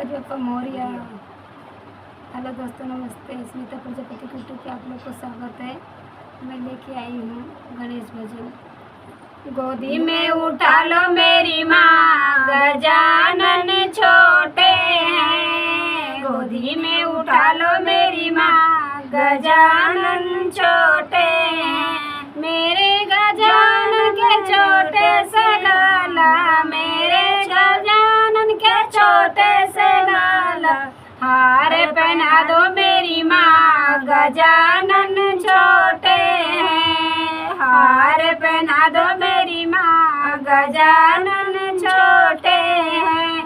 Ganpati Bappa Morya. Hello दोस्तों, नमस्ते। Smita Prajapati YouTube पे आप लोग को स्वागत है। मैं लेके आई हूँ गणेश भजन। गोदी में उठा लो मेरी माँ, गजानन छोटे हैं। गोदी में उठा लो मेरी माँ, गजानन छोटे हैं। मेरे गजानन के छोटे से गाला, मेरे गजानन के छोटे से गाला। हार पहना दो मेरी माँ, गजानन छोटे हैं। हार पहना दो मेरी माँ, गजानन छोटे हैं।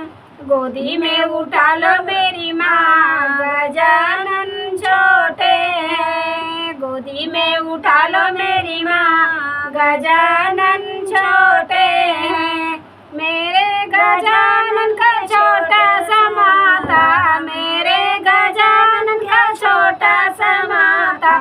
गोदी में उठा लो मेरी माँ, गजानन छोटे हैं। गोदी में उठा लो मेरी माँ, गजानन छोटे हैं। मेरे गजानन का छोटा सा माता, मेरे गजानन का छोटा सा माता।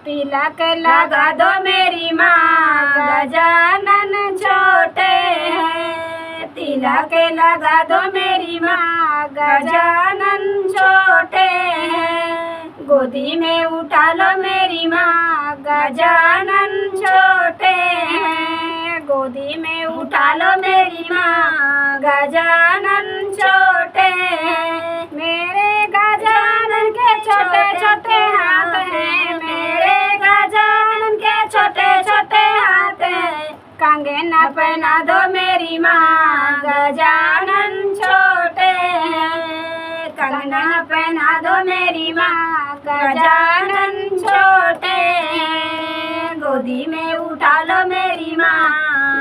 तिलक लगा दो मेरी माँ, गजानन छोटे हैं। तिलक लगा दो मेरी माँ, गजानन छोटे हैं। गोदी में उठा लो मेरी माँ, गजानन छोटे हैं। गोदी में उठा लो मेरी माँ, गजानन छोटे हैं। मेरे गजानन के छोटे छोटे हाथ हैं, मेरे गजानन के छोटे छोटे हाथ हैं। कंगन पहना दो मेरी माँ, गजानन छोटे हैं। कंगन पहना दो मेरी माँ, गजानन छोटे हैं। गोदी में उठा लो मेरी माँ,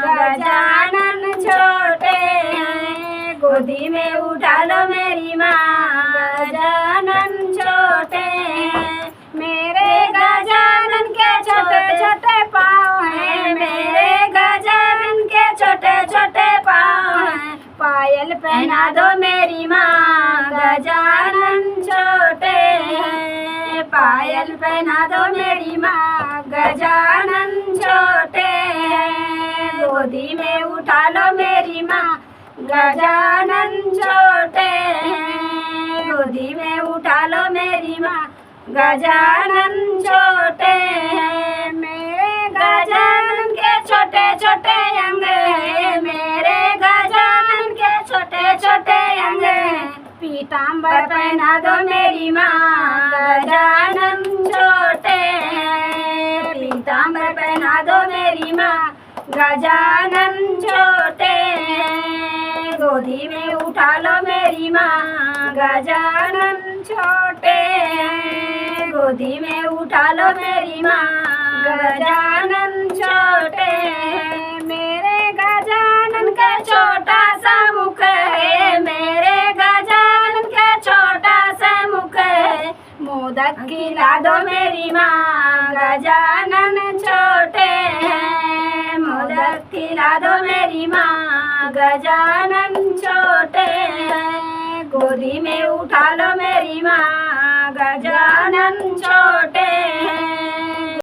गजानन छोटे हैं। गोदी में उठा लो मेरी माँ, गजानन छोटे हैं। मेरे गजानन के छोटे छोटे पाँव हैं, मेरे गजानन के छोटे छोटे पाँव हैं। पायल पहना दो मेरी माँ, गजानन छोटे हैं। पायल पहना दो मेरी माँ, गजानन छोटे हैं। गोदी में उठा लो मेरी माँ, गजानन छोटे हैं। गोदी में उठा लो मेरी माँ, गजानन छोटे हैं। मेरे गजानन के छोटे छोटे अंग हैं, मेरे गजानन के छोटे छोटे अंग हैं। पीताम्बर पहना दो मेरी माँ, गजानन छोटे हैं। पीताम्बर पहना दो मेरी माँ, गजानन छोटे हैं। गोदी में उठा लो मेरी माँ, गजानन छोटे हैं। गोदी में उठा लो मेरी माँ, गजानन छोटे हैं। मेरे गजानन का छोटा सा मुख है, मेरे गजानन का छोटा सा मुख है। मोदक खिला दो मेरी माँ, गजानन छोटे हैं। मोदक खिला दो मेरी माँ, गजानन छोटे हैं। गोदी में उठा लो मेरी माँ, गजानन छोटे हैं।